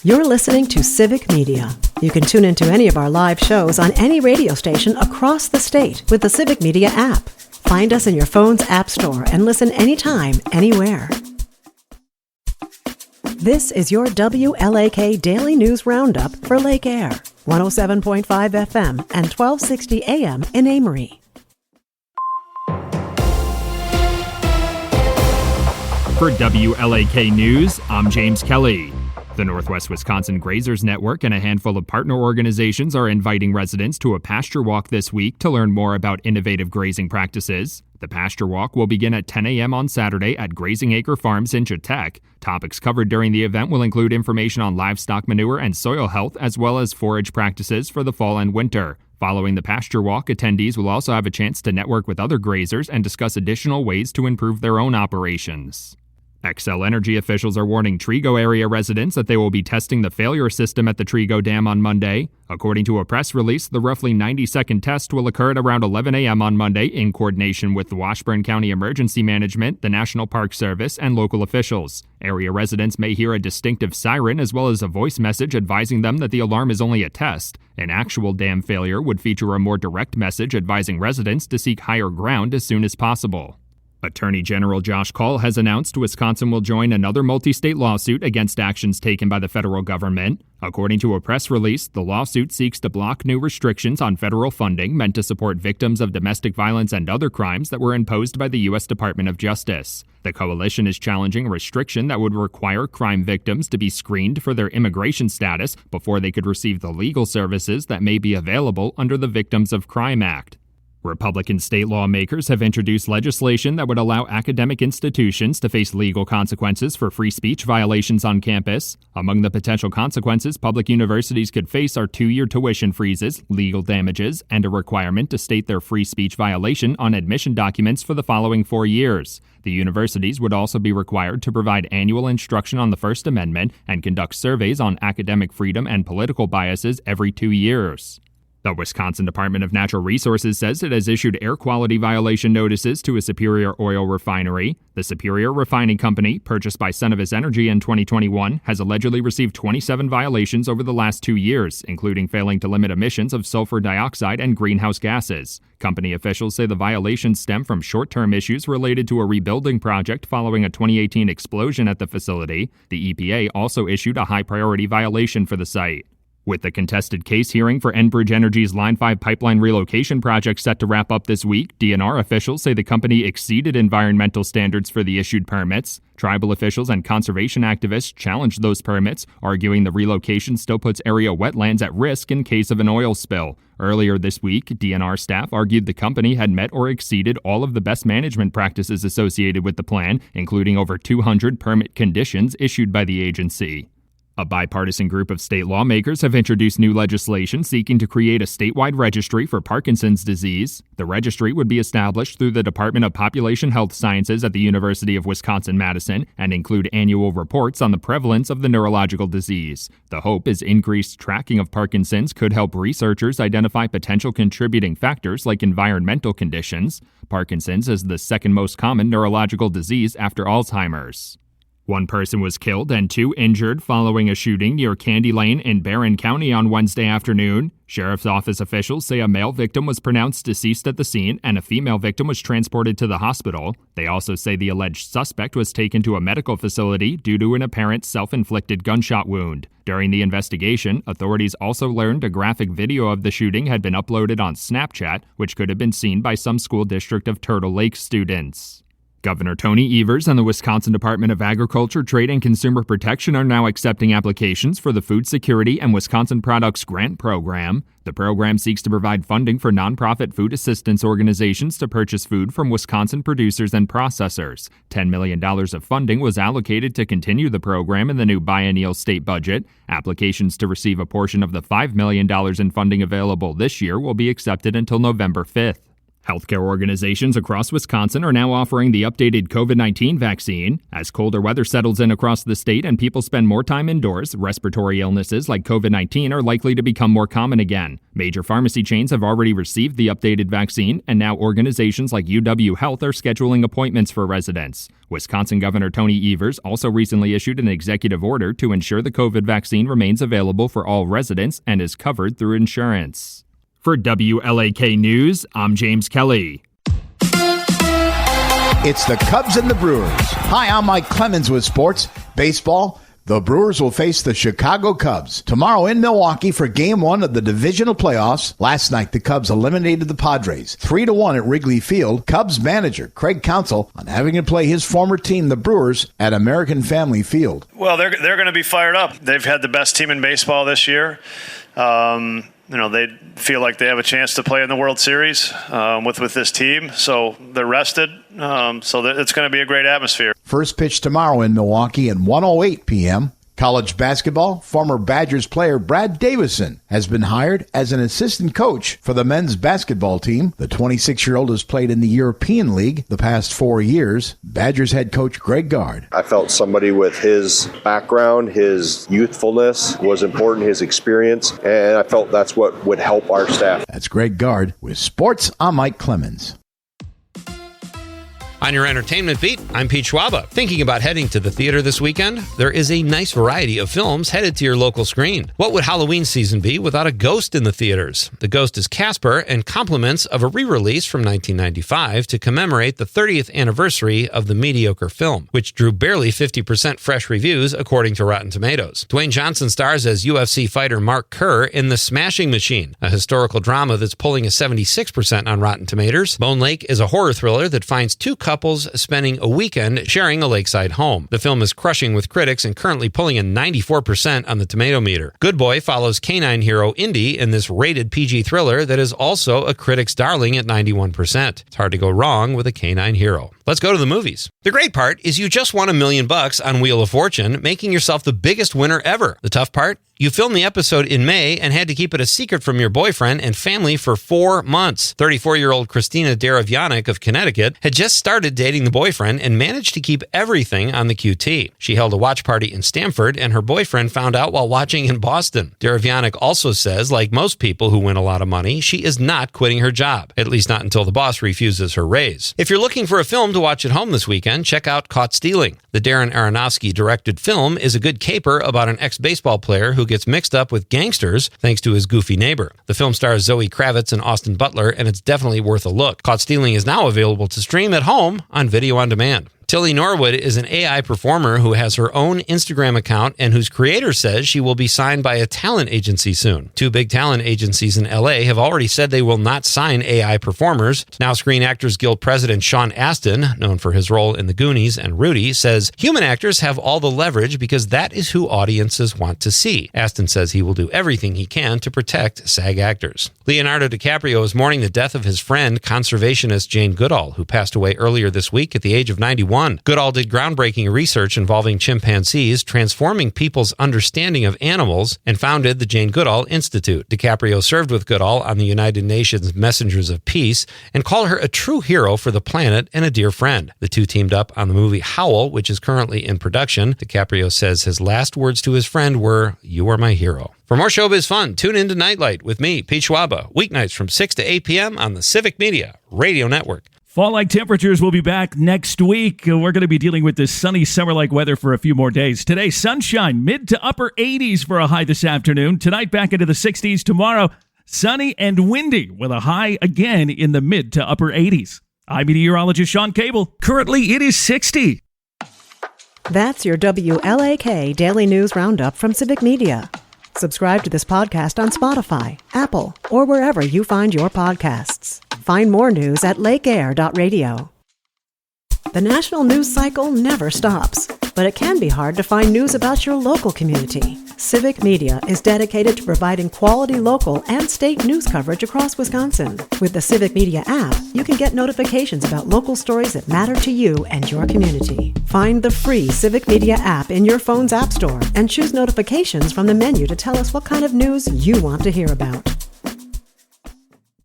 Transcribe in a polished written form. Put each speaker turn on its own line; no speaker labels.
You're listening to Civic Media. You can tune into any of our live shows on any radio station across the state with the Civic Media app. Find us in your phone's app store and listen anytime, anywhere. This is your WLAK Daily News Roundup for Lake Air, 107.5 FM and 1260 AM in Amory.
For WLAK News, I'm James Kelly. The Northwest Wisconsin Grazers Network and a handful of partner organizations are inviting residents to a pasture walk this week to learn more about innovative grazing practices. The pasture walk will begin at 10 a.m. on Saturday at Grazing Acre Farms in Chautauqua. Topics covered during the event will include information on livestock manure and soil health, as well as forage practices for the fall and winter. Following the pasture walk, attendees will also have a chance to network with other grazers and discuss additional ways to improve their own operations. Xcel Energy officials are warning Trego area residents that they will be testing the failure system at the Trego Dam on Monday. According to a press release, the roughly 90-second test will occur at around 11 a.m. on Monday in coordination with the Washburn County Emergency Management, the National Park Service, and local officials. Area residents may hear a distinctive siren as well as a voice message advising them that the alarm is only a test. An actual dam failure would feature a more direct message advising residents to seek higher ground as soon as possible. Attorney General Josh Kaul has announced Wisconsin will join another multi-state lawsuit against actions taken by the federal government. According to a press release, the lawsuit seeks to block new restrictions on federal funding meant to support victims of domestic violence and other crimes that were imposed by the U.S. Department of Justice. The coalition is challenging a restriction that would require crime victims to be screened for their immigration status before they could receive the legal services that may be available under the Victims of Crime Act. Republican state lawmakers have introduced legislation that would allow academic institutions to face legal consequences for free speech violations on campus. Among the potential consequences public universities could face are 2-year tuition freezes, legal damages, and a requirement to state their free speech violation on admission documents for the following 4 years. The universities would also be required to provide annual instruction on the First Amendment and conduct surveys on academic freedom and political biases every 2 years. The Wisconsin Department of Natural Resources says it has issued air quality violation notices to a Superior oil refinery. The Superior Refining Company, purchased by Cenovus Energy in 2021, has allegedly received 27 violations over the last 2 years, including failing to limit emissions of sulfur dioxide and greenhouse gases. Company officials say the violations stem from short-term issues related to a rebuilding project following a 2018 explosion at the facility. The EPA also issued a high-priority violation for the site. With the contested case hearing for Enbridge Energy's Line 5 pipeline relocation project set to wrap up this week, DNR officials say the company exceeded environmental standards for the issued permits. Tribal officials and conservation activists challenged those permits, arguing the relocation still puts area wetlands at risk in case of an oil spill. Earlier this week, DNR staff argued the company had met or exceeded all of the best management practices associated with the plan, including over 200 permit conditions issued by the agency. A bipartisan group of state lawmakers have introduced new legislation seeking to create a statewide registry for Parkinson's disease. The registry would be established through the Department of Population Health Sciences at the University of Wisconsin-Madison and include annual reports on the prevalence of the neurological disease. The hope is increased tracking of Parkinson's could help researchers identify potential contributing factors like environmental conditions. Parkinson's is the second most common neurological disease after Alzheimer's. One person was killed and 2 injured following a shooting near Candy Lane in Barron County on Wednesday afternoon. Sheriff's Office officials say a male victim was pronounced deceased at the scene and a female victim was transported to the hospital. They also say the alleged suspect was taken to a medical facility due to an apparent self-inflicted gunshot wound. During the investigation, authorities also learned a graphic video of the shooting had been uploaded on Snapchat, which could have been seen by some school district of Turtle Lake students. Governor Tony Evers and the Wisconsin Department of Agriculture, Trade, and Consumer Protection are now accepting applications for the Food Security and Wisconsin Products Grant Program. The program seeks to provide funding for nonprofit food assistance organizations to purchase food from Wisconsin producers and processors. $10 million of funding was allocated to continue the program in the new biennial state budget. Applications to receive a portion of the $5 million in funding available this year will be accepted until November 5th. Healthcare organizations across Wisconsin are now offering the updated COVID-19 vaccine. As colder weather settles in across the state and people spend more time indoors, respiratory illnesses like COVID-19 are likely to become more common again. Major pharmacy chains have already received the updated vaccine, and now organizations like UW Health are scheduling appointments for residents. Wisconsin Governor Tony Evers also recently issued an executive order to ensure the COVID vaccine remains available for all residents and is covered through insurance. For WLAK News, I'm James Kelly.
It's the Cubs and the Brewers. Hi, I'm Mike Clemens with sports. Baseball, the Brewers will face the Chicago Cubs tomorrow in Milwaukee for Game 1 of the divisional playoffs. Last night, the Cubs eliminated the Padres 3-1 at Wrigley Field. Cubs manager Craig Counsell on having to play his former team, the Brewers, at American Family Field.
Well, they're going to be fired up. They've had the best team in baseball this year. They feel like they have a chance to play in the World Series with this team, so they're rested. So it's going to be a great atmosphere.
First pitch tomorrow in Milwaukee at 1:08 p.m. College basketball, former Badgers player Brad Davison has been hired as an assistant coach for the men's basketball team. The 26-year-old has played in the European League the past 4 years. Badgers head coach Greg Gard.
I felt somebody with his background, his youthfulness was important, his experience, and I felt that's what would help our staff.
That's Greg Gard. With sports, I'm Mike Clemens.
On your entertainment beat, I'm Pete Schwaba. Thinking about heading to the theater this weekend? There is a nice variety of films headed to your local screen. What would Halloween season be without a ghost in the theaters? The ghost is Casper and compliments of a re-release from 1995 to commemorate the 30th anniversary of the mediocre film, which drew barely 50% fresh reviews according to Rotten Tomatoes. Dwayne Johnson stars as UFC fighter Mark Kerr in The Smashing Machine, a historical drama that's pulling a 76% on Rotten Tomatoes. Bone Lake is a horror thriller that finds two couples spending a weekend sharing a lakeside home. The film is crushing with critics and currently pulling a 94% on the tomato meter. Good Boy follows canine hero Indy in this rated PG thriller that is also a critic's darling at 91%. It's hard to go wrong with a canine hero. Let's go to the movies. The great part is you just won $1 million on Wheel of Fortune, making yourself the biggest winner ever. The tough part? You filmed the episode in May and had to keep it a secret from your boyfriend and family for 4 months. 34-year-old Christina Daravianic of Connecticut had just started dating the boyfriend and managed to keep everything on the QT. She held a watch party in Stamford and her boyfriend found out while watching in Boston. Daravianic also says, like most people who win a lot of money, she is not quitting her job, at least not until the boss refuses her raise. If you're looking for a film to watch at home this weekend, check out Caught Stealing. The Darren Aronofsky-directed film is a good caper about an ex-baseball player who gets mixed up with gangsters thanks to his goofy neighbor. The film stars Zoe Kravitz and Austin Butler, and it's definitely worth a look. Caught Stealing is now available to stream at home on video on demand. Tilly Norwood is an AI performer who has her own Instagram account and whose creator says she will be signed by a talent agency soon. 2 big talent agencies in LA have already said they will not sign AI performers. Now Screen Actors Guild President Sean Astin, known for his role in The Goonies and Rudy, says human actors have all the leverage because that is who audiences want to see. Astin says he will do everything he can to protect SAG actors. Leonardo DiCaprio is mourning the death of his friend, conservationist Jane Goodall, who passed away earlier this week at the age of 91. Goodall did groundbreaking research involving chimpanzees, transforming people's understanding of animals, and founded the Jane Goodall Institute. DiCaprio served with Goodall on the United Nations Messengers of Peace and called her a true hero for the planet and a dear friend. The two teamed up on the movie Howl, which is currently in production. DiCaprio says his last words to his friend were, "You are my hero." For more showbiz fun, tune into Nightlight with me, Pete Schwaba, weeknights from 6 to 8 p.m. on the Civic Media Radio Network.
Fall-like temperatures will be back next week. We're going to be dealing with this sunny summer-like weather for a few more days. Today, sunshine, mid to upper 80s for a high this afternoon. Tonight, back into the 60s. Tomorrow, sunny and windy with a high again in the mid to upper 80s. I'm meteorologist Sean Cable. Currently, it is 60.
That's your WLAK Daily News Roundup from Civic Media. Subscribe to this podcast on Spotify, Apple, or wherever you find your podcasts. Find more news at lakeair.radio. The national news cycle never stops, but it can be hard to find news about your local community. Civic Media is dedicated to providing quality local and state news coverage across Wisconsin. With the Civic Media app, you can get notifications about local stories that matter to you and your community. Find the free Civic Media app in your phone's app store and choose notifications from the menu to tell us what kind of news you want to hear about.